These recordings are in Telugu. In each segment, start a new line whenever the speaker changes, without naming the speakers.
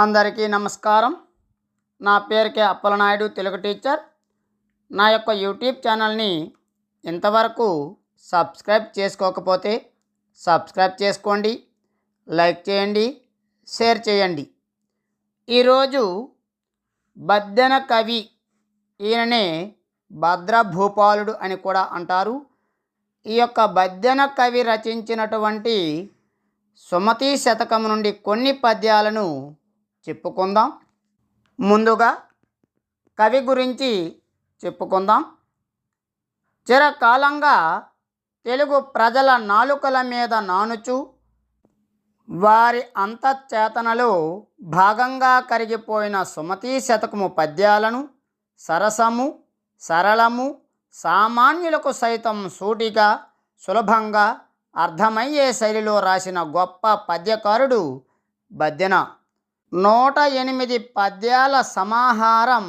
అందరికీ నమస్కారం. నా పేరు కే అప్పలనాయుడు, తెలుగు టీచర్. నా యొక్క యూట్యూబ్ ఛానల్ని ఇంతవరకు సబ్స్క్రైబ్ చేసుకోకపోతే సబ్స్క్రైబ్ చేసుకోండి, లైక్ చేయండి, షేర్ చేయండి. ఈరోజు బద్దెన కవి, ఈయననే భద్రభూపాలుడు అని కూడా అంటారు. ఈ యొక్క బద్దెన కవి రచించినటువంటి సుమతీ శతకం నుండి కొన్ని పద్యాలను చెప్పుకుందాం. ముందుగా కవి గురించి చెప్పుకుందాం. చిరకాలంగా తెలుగు ప్రజల నాలుకల మీద నానుచు వారి అంతఃచేతనలో భాగంగా కరిగిపోయిన సుమతీ శతకము పద్యాలను సరసము, సరళము, సామాన్యులకు సైతం సూటిగా, సులభంగా అర్థమయ్యే శైలిలో రాసిన గొప్ప పద్యకారుడు బద్దెన. 108 పద్యాల సమాహారం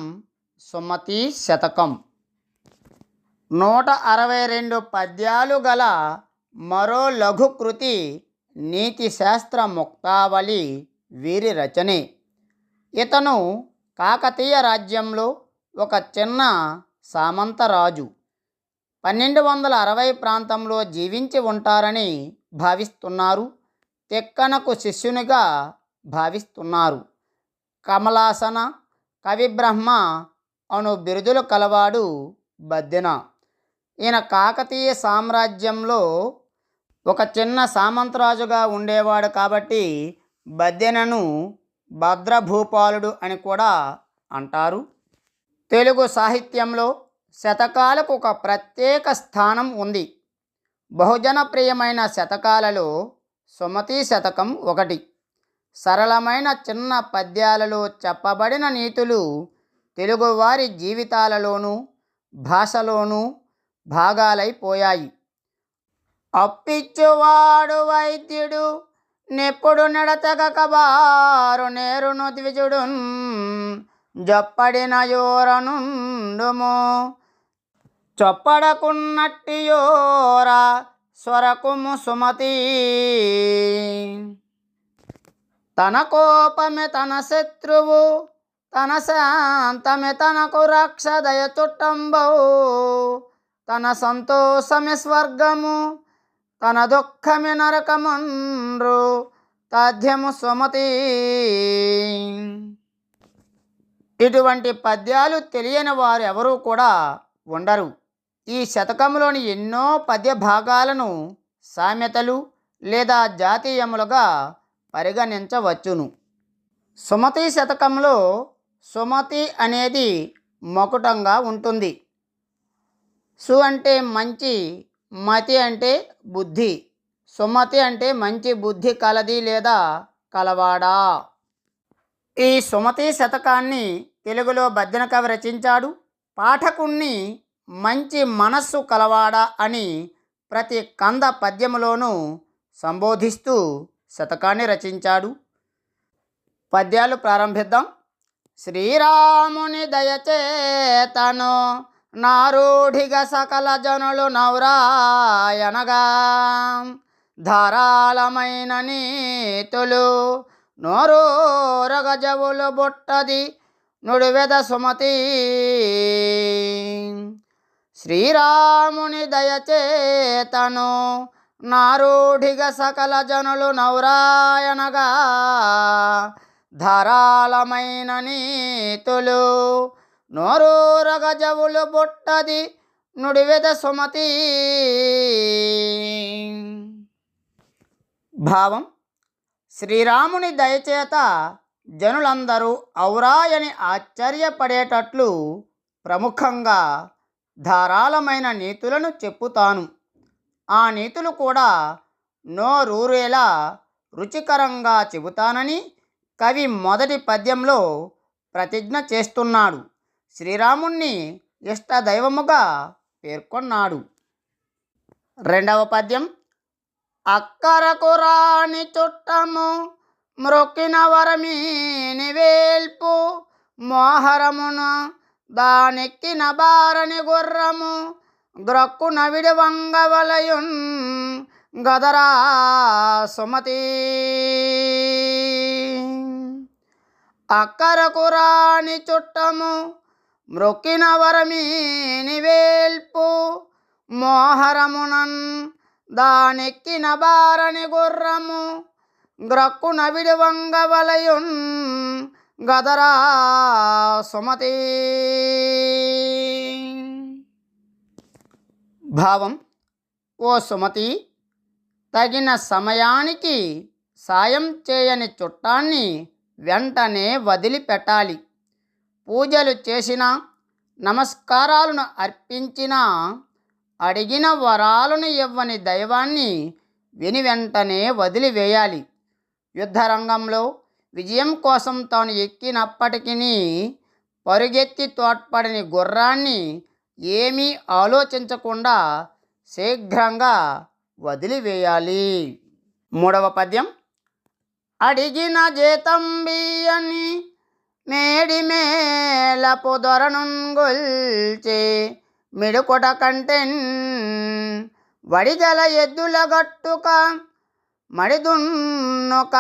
సుమతీ శతకం. 162 పద్యాలు గల మరో లఘుకృతి నీతి శాస్త్ర ముక్తావళి వీరి రచనే. ఇతను కాకతీయ రాజ్యంలో ఒక చిన్న సామంతరాజు. 1260 ప్రాంతంలో జీవించి ఉంటారని భావిస్తున్నారు. తిక్కనకు శిష్యునిగా భావిస్తున్నారు. కమలాసన, కవిబ్రహ్మ అను బిరుదులు కలవాడు బద్దెన. ఈయన కాకతీయ సామ్రాజ్యంలో ఒక చిన్న సామంతరాజుగా ఉండేవాడు కాబట్టి బద్దెనను భద్రభూపాలుడు అని కూడా అంటారు. తెలుగు సాహిత్యంలో శతకాలకు ఒక ప్రత్యేక స్థానం ఉంది. బహుజన ప్రియమైన శతకాలలో సుమతీ శతకం ఒకటి. సరళమైన చిన్న పద్యాలలో చెప్పబడిన నీతులు తెలుగువారి జీవితాలలోనూ భాషలోనూ భాగాలైపోయాయి. అప్పిచ్చువాడు వైద్యుడు నెప్పుడు నడతగక బారు నేరును ద్విజుడు జప్పడిన యోరనుండుము చొప్పడకున్నట్టియోరా స్వరకుము సుమతి. తన కోపమే తన శత్రువు, తన శాంతమే తనకు రక్షదయ చుట్టంబవు, తన సంతోషమే స్వర్గము, తన దుఃఖమే నరకముండ్రు తథ్యము సుమతి. ఇటువంటి పద్యాలు తెలియని వారు ఎవరూ కూడా ఉండరు. ఈ శతకంలోని ఎన్నో పద్య భాగాలను సామెతలు లేదా జాతీయములుగా పరిగణించవచ్చును. సుమతీ శతకంలో సుమతి అనేది మకుటంగా ఉంటుంది. సు అంటే మంచి, మతి అంటే బుద్ధి. సుమతి అంటే మంచి బుద్ధి కలది లేదా కలవాడా. ఈ సుమతీ శతకాన్ని తెలుగులో బద్దెన కవి రచించాడు. పాఠకుణ్ణి మంచి మనస్సు కలవాడా అని ప్రతి కంద పద్యములోనూ సంబోధిస్తూ శతకాన్ని రచించాడు. పద్యాలు ప్రారంభిద్దాం. శ్రీరాముని దయచేతను నారూఢిగా సకల జనులు నౌరాయనగా, ధారాళమైన నీతులు నోరూరగజవులు బుట్టది నుడివెద సుమతి. శ్రీరాముని దయచేతను నారూఢిగా సకల జనులు నౌరాయనగా, ధారాళమైన నీతులు నోరూరగజవులు బుట్టది నుడివెద సుమతి. భావం: శ్రీరాముని దయచేత జనులందరూ ఔరాయని ఆశ్చర్యపడేటట్లు ప్రముఖంగా ధారాళమైన నీతులను చెప్పుతాను. ఆ నీతులు కూడా నోరూరేలా రుచికరంగా చెబుతానని కవి మొదటి పద్యంలో ప్రతిజ్ఞ చేస్తున్నాడు. శ్రీరాముణ్ణి ఇష్టదైవముగా పేర్కొన్నాడు. రెండవ పద్యం. అక్కరకు రాని చుట్టము మ్రొక్కిన వరమీని వేల్పు, మోహరమును దానెక్కిన బారని గుర్రము గ్రక్కున విడివంగవలయున్ గదరా సుమతి. అక్కరకు రాని చుట్టము మ్రొక్కిన వరమీని వేల్పు మోహరమునన్ దానెక్కిన బారని గుర్రము గ్రక్కున విడువంగ వలయున్ గదరా సుమతి. భావం: ఓ సుమతి, తగిన సమయానికి సాయం చేయని చుట్టాన్ని వెంటనే వదిలిపెట్టాలి. పూజలు చేసినా, నమస్కారాలను అర్పించినా, అడిగిన వరాలను ఇవ్వని దైవాన్ని వెంటనే వదిలివేయాలి. యుద్ధరంగంలో విజయం కోసం తాను ఎక్కినప్పటికీ పరుగెత్తి తోడ్పడని గుర్రాన్ని ఏమీ ఆలోచించకుండా శీఘ్రంగా వదిలివేయాలి. మూడవ పద్యం. అడిగిన జీతం బియ్యని మేడి మేలపు దొరనుంగొల్చే మిడుకొట కంటెన్ వడిగల ఎద్దుల గట్టుక మడిదున్నొక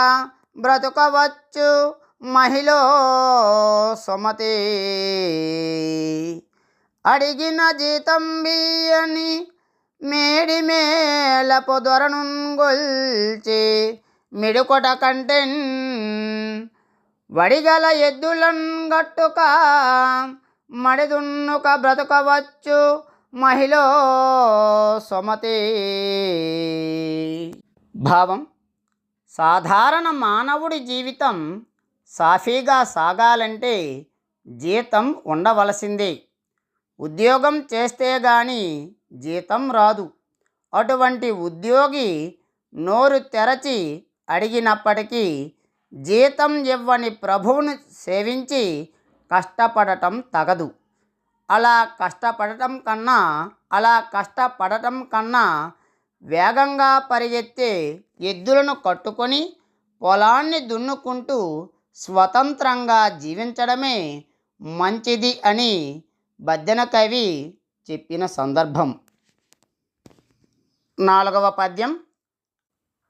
బ్రతుకవచ్చు మహిళ సుమతి. అడిగిన జీతం బియ్యని మేడి మేలపు దొరనుంగొల్చే మిడుకొట కంటెన్ వడిగల ఎద్దులన్ గట్టుక మడిదున్నుక బ్రతుకవచ్చు మహిళ సుమతి. భావం: సాధారణ మానవుడి జీవితం సాఫీగా సాగాలంటే జీతం ఉండవలసిందే. ఉద్యోగం చేస్తే గాని జీతం రాదు. అటువంటి ఉద్యోగి నోరు తెరచి అడిగినప్పటికీ జీతం ఇవ్వని ప్రభువును సేవించి కష్టపడటం తగదు. అలా కష్టపడటం కన్నా వేగంగా పరిగెత్తే ఎద్దులను కట్టుకొని పొలాన్ని దున్నుకుంటూ స్వతంత్రంగా జీవించడమే మంచిది అని బద్దెన కవి చెప్పిన సందర్భం. నాలుగవ పద్యం.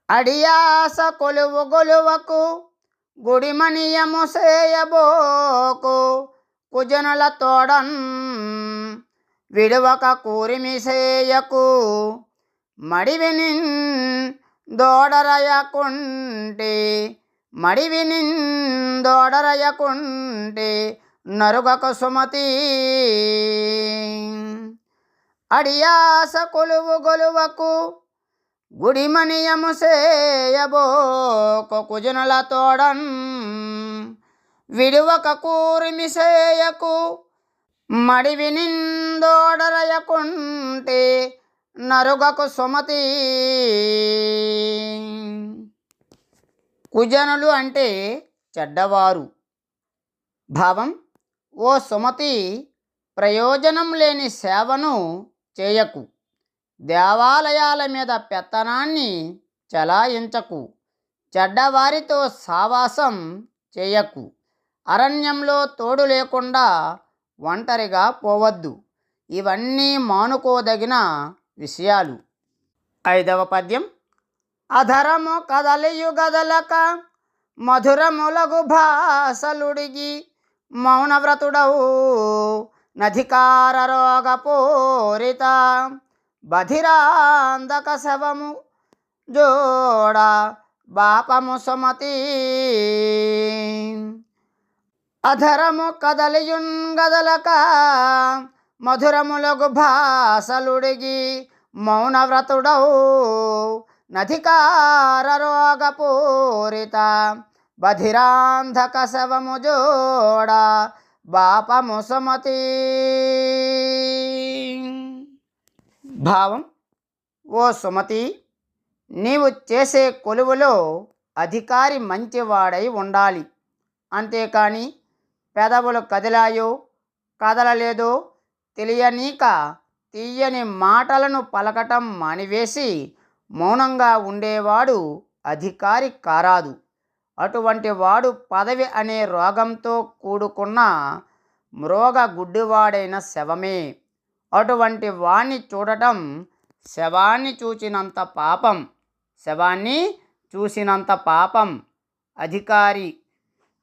అడియాస కొలువు గొలువకు గుడిమనియము సేయబోకు కుజనుల తోడన్ విడువక కూరిమిసేయకు మడివినిన్ దోడరయకుంటే నరుగక సుమతి. అడియాస కొలువు గొలువకు గుడిమనియము సేయబోకు కుజనుల తోడన్ విడువక కూరిమిసేయకు మడివినిందోడరయకుంటే నరుగకు సుమతి. కుజనులు అంటే చెడ్డవారు. భావం: ఓ సుమతి, ప్రయోజనం లేని సేవను చేయకు. దేవాలయాల మీద పెత్తనాన్ని చెలాయించకు. చెడ్డవారితో సావాసం చేయకు. అరణ్యంలో తోడు లేకుండా ఒంటరిగా పోవద్దు. ఇవన్నీ మానుకోదగిన విషయాలు. ఐదవ పద్యం. అధరము కదలియు గదలక మధురములగు భాసలుడిగి మౌనవ్రతుడవు నధికార రోగపూరిత బధిరాంధక శవము జోడ బాపము సుమతి. అధరము కదలియున్ గదలక మధురములగు భాసలుడిగి మౌనవ్రతుడవు నధికార రోగపూరిత బధిరాంధక శవము జోడ బాపము సుమతి. భావం: ఓ సుమతి, నీవు చేసే కొలువులో అధికారి మంచివాడై ఉండాలి. అంతేకాని పెదవులు కదిలాయో కదలలేదో తెలియనీక తీయని మాటలను పలకటం మానివేసి మౌనంగా ఉండేవాడు అధికారి కారాదు. అటువంటి వాడు పదవి అనే రోగంతో కూడుకున్న మ్రోగ గుడ్డివాడైన శవమే. అటువంటి వాణ్ణి చూడటం శవాన్ని చూసినంత పాపం. అధికారి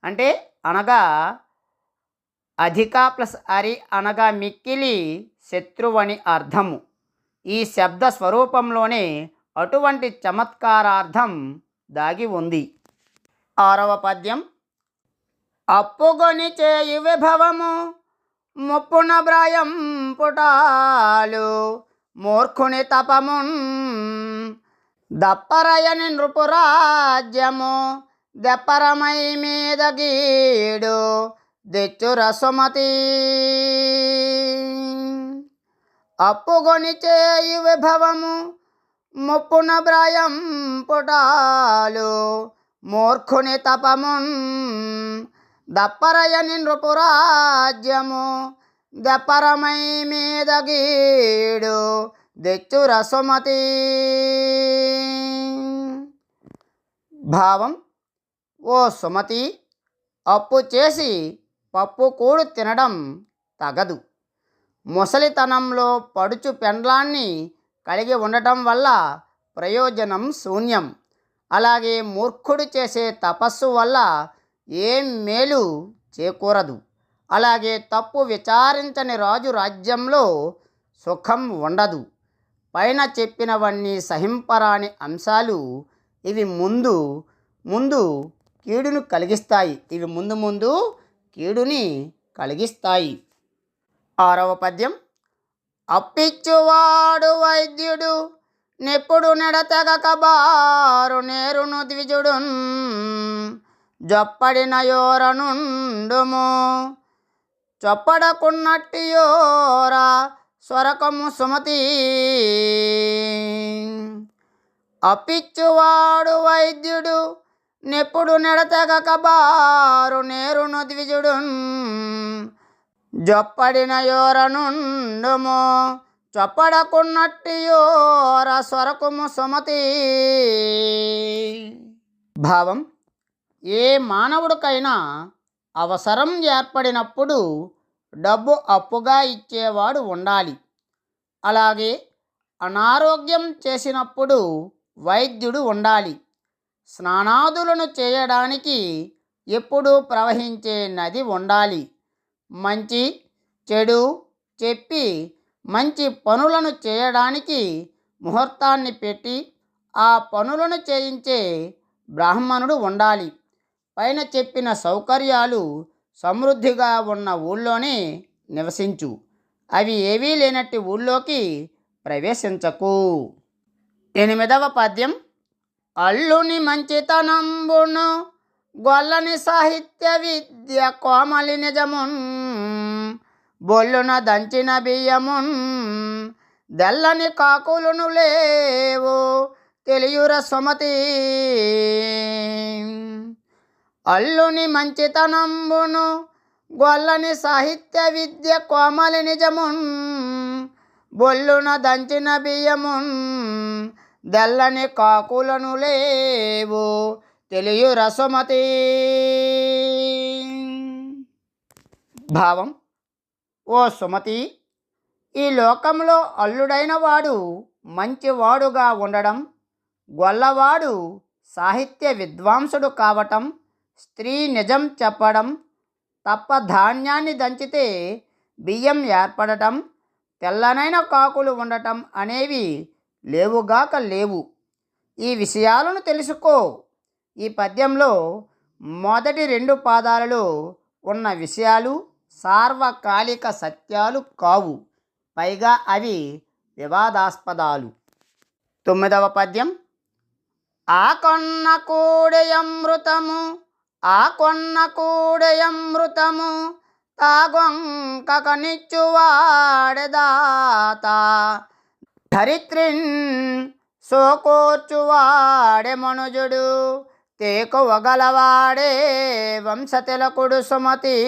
అంటే అనగా అధిక ప్లస్ అరి అనగా మిక్కిలి శత్రువని అర్థము. ఈ శబ్ద స్వరూపంలోనే అటువంటి చమత్కారార్థం దాగి ఉంది. 6వ పద్యం. అప్పుగొని చేయి విభవము ముప్పున బ్రాయం పుటాలు మూర్ఖుని తపమున్ దప్పరయని నృపురాజ్యము దెప్పరమై మీద గీడు దెచ్చుర సుమతి. అప్పుగొని చేయి విభవము ముప్పున బ్రాయం పుటాలు మూర్ఖుని తపమున్ దప్పరయని నృపురాజ్యము దెప్పరమై మీద గీడు దెచ్చుర సుమతి. భావం. ఓ సుమతి, అప్పు చేసి పప్పు కూడు తినడం తగదు. ముసలితనంలో పడుచు పెండ్లాన్ని కలిగి ఉండటం వల్ల ప్రయోజనం శూన్యం. అలాగే మూర్ఖుడు చేసే తపస్సు వల్ల ఏం మేలు చేకూరదు. అలాగే తప్పు విచారించని రాజు రాజ్యంలో సుఖం ఉండదు. పైన చెప్పినవన్నీ సహింపరాని అంశాలు. ఇవి ముందు ముందు కీడును కలిగిస్తాయి. కీడుని కలిగిస్తాయి. 6వ పద్యం. అప్పిచ్చువాడు వైద్యుడు నెప్పుడు నెడతెగక బారు నేరును ద్విజుడున్ జొప్పడిన యోరనుండుము చొప్పడకున్నట్టియోరా స్వరకము సుమతి. అప్పిచ్చువాడు వైద్యుడు నెప్పుడు నెడతెగక బారు నేరును ద్విజుడున్ జొప్పడిన యోరనుండుము చొప్పడకున్నట్టియోర స్వరకము సుమతి. భావం. ఏ మానవుడికైనా అవసరం ఏర్పడినప్పుడు డబ్బు అప్పుగా ఇచ్చేవాడు ఉండాలి. అలాగే అనారోగ్యం చేసినప్పుడు వైద్యుడు ఉండాలి. స్నానాదులను చేయడానికి ఎప్పుడూ ప్రవహించే నది ఉండాలి. మంచి చెడు చెప్పి మంచి పనులను చేయడానికి ముహూర్తాన్ని పెట్టి ఆ పనులను చేయించే బ్రాహ్మణుడు ఉండాలి. పైన చెప్పిన సౌకర్యాలు సమృద్ధిగా ఉన్న ఊళ్ళోనే నివసించు. అవి ఏవీ లేనట్టి ఊళ్ళోకి ప్రవేశించకు. 8వ పద్యం. అల్లుని మంచితనంబును గొల్లని సాహిత్య విద్య కోమలి నిజమున్ బొల్లున దంచిన బియ్యమున్ దెల్లని కాకులును లేవు తెలియుర సుమతి. అల్లుని మంచితనంబును గొల్లని సాహిత్య విద్య కోమలి నిజమున్ బొల్లున దంచిన బియ్యమున్ దెల్లని కాకులను లేవు తెలియుర సుమతి. భావం. ఓ సుమతి, ఈ లోకంలో అల్లుడైన వాడు మంచివాడుగా ఉండడం, గొల్లవాడు సాహిత్య విద్వాంసుడు కావటం, స్త్రీ నిజం చెప్పడం, తప్ప ధాన్యాన్ని దంచితే బియ్యం ఏర్పడటం, తెల్లనైన కాకులు ఉండటం అనేవి లేవుగాక లేవు. ఈ విషయాలను తెలుసుకో. ఈ పద్యంలో మొదటి 2 పాదాలలో ఉన్న విషయాలు సార్వకాలిక సత్యాలు కావు. పైగా అవి వివాదాస్పదాలు. 9వ పద్యం. ఆ కొన్న కూడెయమృతము తాగొంకనిచ్చువాడెదాత ధరిత్రిన్ సోకోర్చువాడే మనుజుడు తేకువగలవాడే వంశతిలకుడు సుమతి.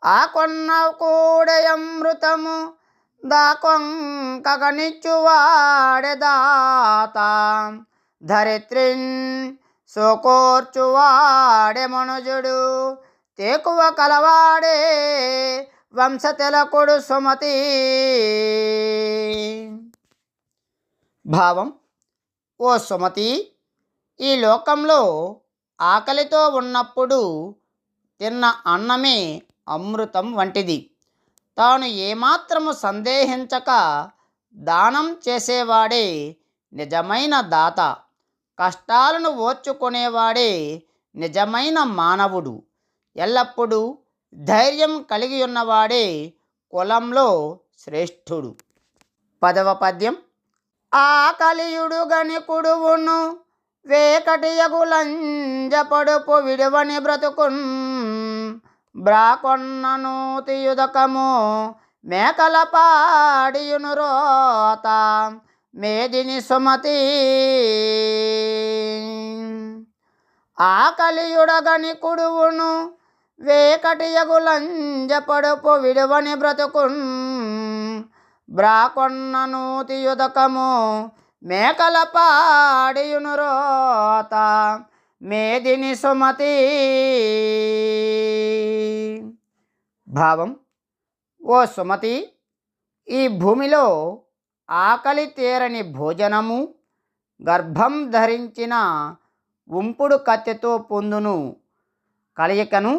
ఆ కొన్న కూడెయమృతము దాకొంకనిచ్చువాడెదాత ధరిత్రిన్ సోకోర్చువాడే మనుజుడు తేకువ కలవాడే వంశతిలకుడు సుమతి. భావం. ఓ సుమతి, ఈ లోకంలో ఆకలితో ఉన్నప్పుడు తిన్న అన్నమే అమృతం వంటిది. తాను ఏమాత్రము సందేహించక దానం చేసేవాడే నిజమైన దాత. కష్టాలను ఓర్చుకునేవాడే నిజమైన మానవుడు. ఎల్లప్పుడూ ధైర్యం కలిగి ఉన్నవాడే కులంలో శ్రేష్ఠుడు. 10వ పద్యం. ఆకలియుడు గనికుడువును వేకటియగులంజపడుపు విడువని బ్రతుకున్ బ్రాకొన్నను తియుదకము మేకల పాడియును రోత మేదిని సుమతి. ఆకలియుడగని కుడువును వేకటియగులంజపడుపు విడువని బ్రతుకున్ బ్రాకొన్నను తియుదకము మేకల పాడియును రోత మేదిని సుమతి. భావం. ఓ సుమతి, ఈ భూమిలో ఆకలి తీరని భోజనము, గర్భం ధరించిన ఉంపుడు కత్తెతో పొందును కలయికను,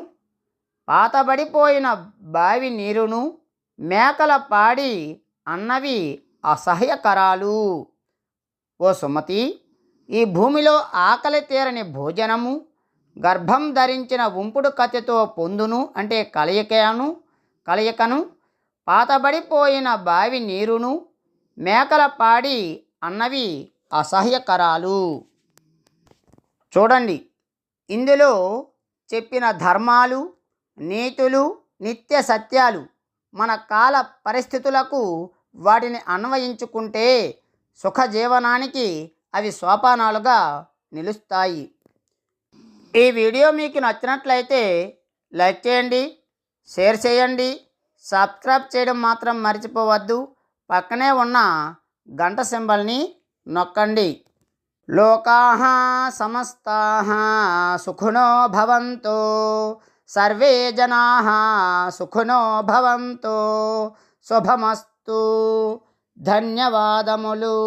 పాతబడిపోయిన బావి నీరును, మేకల పాడి అన్నవి అసహ్యకరాలు. ఓ సుమతి, ఈ భూమిలో ఆకలి తీరని భోజనము, గర్భం ధరించిన ఉంపుడు కత్తెతో పొందును అంటే కలయికను, పాతబడిపోయిన బావి నీరును, మేకల పాడి అన్నవి అసహ్యకరాలు. చూడండి, ఇందులో చెప్పిన ధర్మాలు, నీతులు, నిత్య సత్యాలు మన కాల పరిస్థితులకు వాటిని అన్వయించుకుంటే సుఖజీవనానికి అవి సోపానాలుగా నిలుస్తాయి. ఈ వీడియో మీకు నచ్చినట్లయితే లైక్ చేయండి, షేర్ చేయండి, సబ్స్క్రైబ్ చేయడం మాత్రం మర్చిపోవద్దు. పక్కనే ఉన్న గంట సింబల్ని నొక్కండి. లోకాః సమస్తాః సుఖినో భవంతు, సర్వే జనాః సుఖినో భవంతు. శుభమస్తు. ధన్యవాదములు.